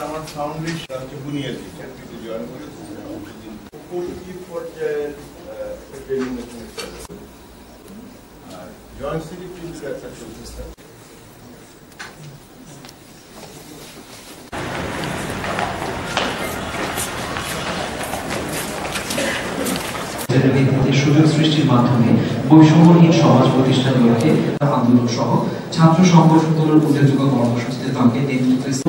আমার ফাউন্ডেশন বুনিয়াদি চাকরিতে জয়েন করেছি পর্যায়ের আর জয়েন্ট সেক্রেটারি একটা চলছে। সুযোগ সৃষ্টির মাধ্যমে বৈষম্যহীন সমাজ প্রতিষ্ঠার লক্ষ্যে আন্দোলন সহ ছাত্র সংগঠনগুলোর উল্লেখযোগ্য কর্মসূচিতে তাঁকে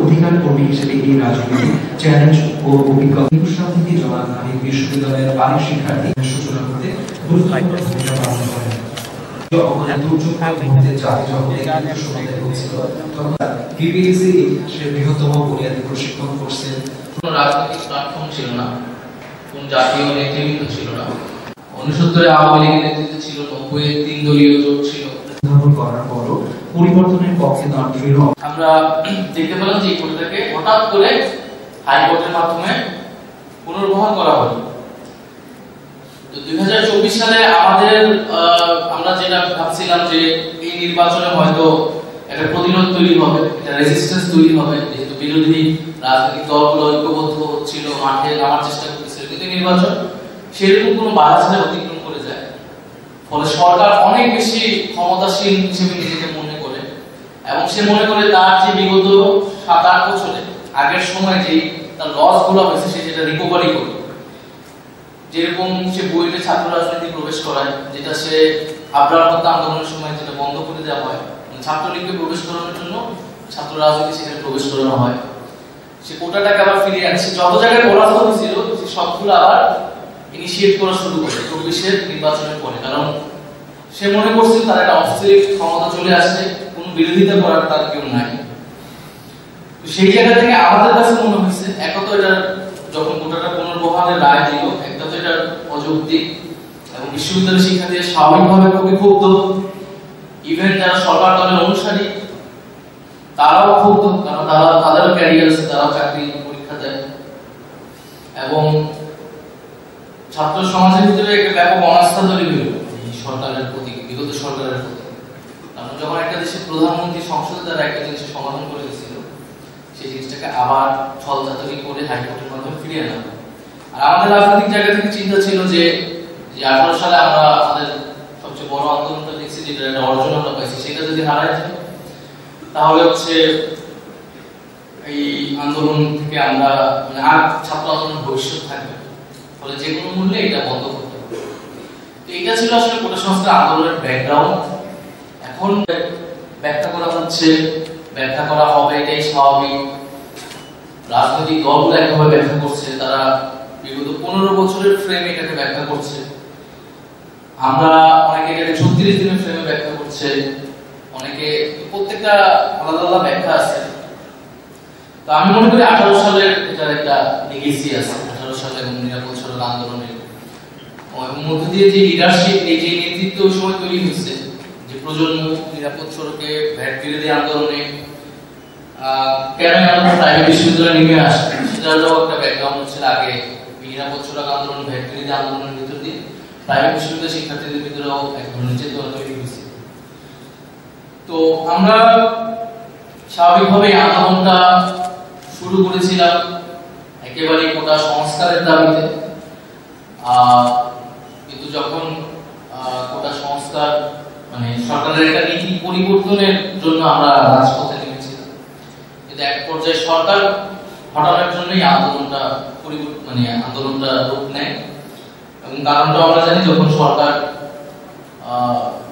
অধিকার কর্মী হিসেবে এই রাজনৈতিক চ্যালেঞ্জ ও অভিজ্ঞতা ২১ সাল থেকে জওয়ানখালী বিশ্ববিদ্যালয়ের আরেক শিক্ষার্থী সূচনা করতে গুরুত্বপূর্ণ ভূমিকা পালন করেন। বৃহত্তম বুনিয়াদী প্রশিক্ষণ করছেন। কোন রাজনৈতিক প্ল্যাটফর্ম ছিল না, কোন জাতীয় নেতৃবৃন্দ ছিল না। ৬৯ আওয়ামী লীগের নেতৃত্বে ছিল, ৯০ ৩ দলীয় জোট ছিল। করার পরও পরিবর্তনের পক্ষে তার দৃঢ়। আমরা দেখতে পেলাম যে এই কোটাটাকে হঠাৎ করে হাইকোর্টের মাধ্যমে পুনর্বহাল করা হলো। তো ২০২৪ সালে আমরা যেটা ভাবছিলাম যে এই নির্বাচনে হয়তো একটা প্রতিরোধ তৈরি হবে, একটা রেজিস্ট্যান্স তৈরি হবে, যেহেতু বিরোধী রাজনৈতিক দলগুলো ঐক্যবদ্ধ হচ্ছিল, মাঠে নামার চেষ্টা করতেছিল, কিন্তু নির্বাচন সেরকম কোনো বাধা ছাড়া অতিক্রম করে যায়। ফলে সরকার অনেক বেশি ক্ষমতাশীল হিসেবে নিজেকে মনে করে এবং সে মনে করে তার যে বিগত ৭-৮ বছরে আগের সময় যে তার লস গুলো হয়েছে সে যেটা রিকভারি করবে। যেরকম সে বইতে ছাত্র রাজনীতি প্রবেশ করায়, যেটা সে আবরার হত্যা আন্দোলনের সময় যেটা বন্ধ করে দেওয়া হয়, ছাত্রলীগকে প্রবেশ করানোর জন্য ছাত্র রাজনীতি সেখানে প্রবেশ করানো হয়। সে কোটাটাকে আবার ফিরিয়ে আনে, সে যত জায়গায় পরাস্ত হয়েছিল সে সবগুলো আবার ইনিশিয়েট করা শুরু করে ২৪-এর নির্বাচনের পরে। কারণ সে মনে করছিল তার একটা অস্থির ক্ষমতা চলে আসছে, কোনো বিরোধিতা করার তার কেউ নাই। সেই জায়গা থেকে আমাদের কাছে মনে হয়েছে একত এটা যখন কোটাটা পুনর্বহালের রায় দিল, একটা তো এটা অযৌক্তিক এবং বিশ্ববিদ্যালয়ের শিক্ষার্থীরা স্বাভাবিকভাবে খুবই ক্ষুব্ধ। ইভেন যারা সরকার দলের অনুসারী তারাও ক্ষুব্ধ, কারণ তাদেরও ক্যারিয়ার আছে, তারাও চাকরি পরীক্ষা দেয় এবং ছাত্র সমাজের ভিতরে একটা ব্যাপক অনাস্থা তৈরি হইল এই সরকারের প্রতি, বিগত সরকারের প্রতি। কারণ যখন একটা দেশের প্রধানমন্ত্রী সংসদের দ্বারা একটা জিনিসের সমাধান করে দিয়েছিল, সেই জিনিসটাকে আবার ছলচাতুরি করে হাইকোর্টের মাধ্যমে ফিরিয়ে আনা। আর আমাদের রাজনৈতিক জায়গা থেকে চিন্তা ছিল যে 18 সালে আমরা আমাদের সবচেয়ে বড় আন্দোলনটা দেখছি, যেটা একটা অর্জন আমরা পাইছি, সেটা যদি হারায় যায় তাহলে হচ্ছে এই আন্দোলন থেকে আমরা আর ছাত্র আন্দোলনের ভবিষ্যৎ থাকবে। ফলে যে কোনো মূল্যে এটা বন্ধ করতে হবে। তো এটা ছিল আসলে কোটা সংস্কার আন্দোলনের ব্যাকগ্রাউন্ড। এখন ব্যাখ্যা করা হচ্ছে, ব্যাখ্যা করা হবে, এটাই স্বাভাবিক। রাজনৈতিক দলগুলো একভাবে ব্যাখ্যা করছে, তারা বিগত 15 বছরের ফ্রেমে এটাকে ব্যাখ্যা করছে। আমরা অনেকে এটাকে 36 দিনের ফ্রেমে ব্যাখ্যা করছে, অনেকে, প্রত্যেকটা আলাদা আলাদা ব্যাখ্যা আছে। তো আমি মনে করি 18 সালের এটার একটা লিগেসি আছে, 18 সালে এবং নিরাপদ সড়ক আন্দোলনের মধ্য দিয়ে যে লিডারশিপ, এই যে নেতৃত্ব ওই সময় তৈরি হয়েছে, যে প্রজন্ম নিরাপদ সড়কে ভ্যাট বিরোধী আন্দোলনে কেন আমরা প্রাইভেট বিশ্ববিদ্যালয়ে নেমে আসছে, সেটারও একটা ব্যাকগ্রাউন্ড ছিল। আগে নিরাপদ সড়ক আন্দোলন, ভ্যাট বিরোধী আন্দোলনের ভিতর দিয়ে প্রাইভেট বিশ্ববিদ্যালয় শিক্ষার্থীদের ভিতরেও এক ধরনের চেতনা তৈরি হয়েছে। তো আমরা স্বাভাবিকভাবে আন্দোলনটা শুরু করেছিলাম একেবারে কোটা সংস্কারের দাবিতে, কিন্তু যখন কোটা সংস্কার মানে সরকারের একটা নীতি পরিবর্তনের জন্য আমরা রাজপথে নেমেছিলাম, কিন্তু এক পর্যায়ে সরকার হটানোর জন্যই আন্দোলনটা আন্দোলনটা রূপ নেয়। এবং কারণটা আমরা জানি, যখন সরকার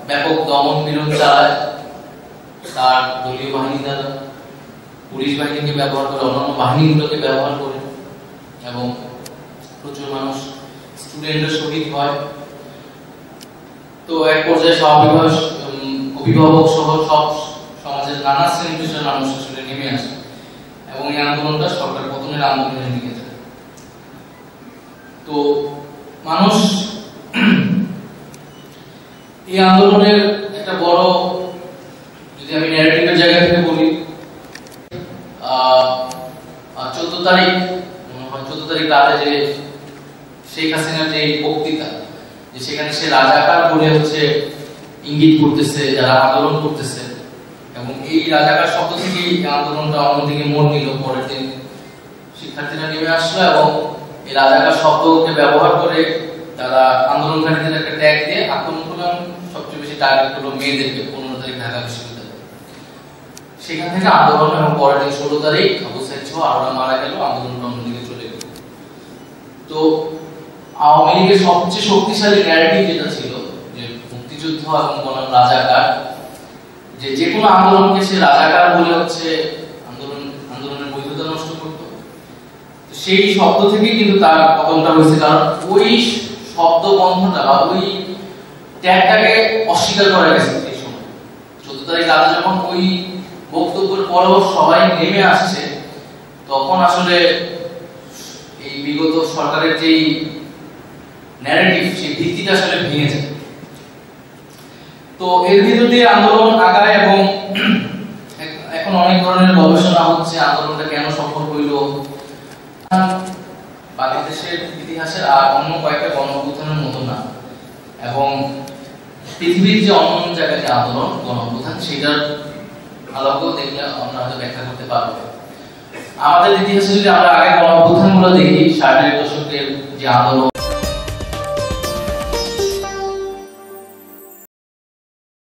ব্যাপক দমন পীড়ন চালায়, তার দলীয় বাহিনী দ্বারা, পুলিশ বাহিনীকে ব্যবহার করে, অন্যান্য বাহিনীগুলোকে ব্যবহার করে, এবং প্রচুর মানুষ, স্টুডেন্টরা শহীদ হয়। তো এক পর্যায়ে স্বাভাবিকভাবে অভিভাবক সহ সব সমাজের নানা শ্রেণী পেশার মানুষ আসলে নেমে আসে এবং এই আন্দোলনটা সরকার পতনের আন্দোলনের দিকে যায়। তো মানুষ এই আন্দোলনের একটা বড়, যদি আমি ন্যারেটিভের জায়গা থেকে বলি, 14 তারিখ রাতে যে শেখ হাসিনার যে বক্তৃতা, যে সেখানে সে রাজাকার বলে হচ্ছে ইঙ্গিত করতেছে যারা আন্দোলন করতেছে, এবং এই রাজাকার শব্দ থেকেই আন্দোলনটা অন্যদিকে মোড় নিল। পরের দিন শিক্ষার্থীরা নেমে আসলো এবং এই রাজাকার শব্দকে ব্যবহার করে তারা আন্দোলনকারীদের একটা ট্যাগ দিয়ে আক্রমণ করলো। সবচেয়ে বেশি টার্গেট করলো মেয়েদেরকে। 15 তারিখ ঢাকা বিশ্ববিদ্যালয়, সেখান থেকে আন্দোলন, এবং পরের দিন 16 তারিখ আবু সাইদ সহ আরোরা মারা গেল, আন্দোলনটা অন্যদিকে চলে গেল। তো আওয়ামী লীগের সবচেয়ে শক্তিশালী ন্যারেটিভ যেটা ছিল যে মুক্তিযুদ্ধ এবং বনাম রাজাকার, যে কোনো আন্দোলনকে সে রাজাকার বলে হচ্ছে আন্দোলনের বৈধতা নষ্ট করত। সেই শব্দ থেকে কিন্তু তার পতনটা হয়েছে, কারণ ওই শব্দ বন্ধটা বা ওই ট্যাগটাকে অস্বীকার করা গেছে সেই সময়। 14 তারিখ রাতে যখন ওই বক্তব্যের পরও সবাই নেমে আসছে, তখন আসলে এই বিগত সরকারের যেই ন্যারেটিভ সেই ভিত্তিটা আসলে ভেঙে যায়। তো এর ভিতর দিয়ে আন্দোলন আগায় এবং এখন অনেক ধরনের গবেষণা হচ্ছে আন্দোলনটা কেন সফল হইল। বাংলাদেশের ইতিহাসের আর অন্য কয়েকটা গণ-অভ্যুত্থানের মতো না, এবং পৃথিবীর যে অন্য জায়গায় যে আন্দোলন গণ-অভ্যুত্থান সেটার আলোকেও দেখলে আমরা হয়তো ব্যাখ্যা করতে পারবো। আমাদের ইতিহাসে যদি আমরা আগে গণ-অভ্যুত্থানগুলো দেখি, 60 এর দশকের যে আন্দোলন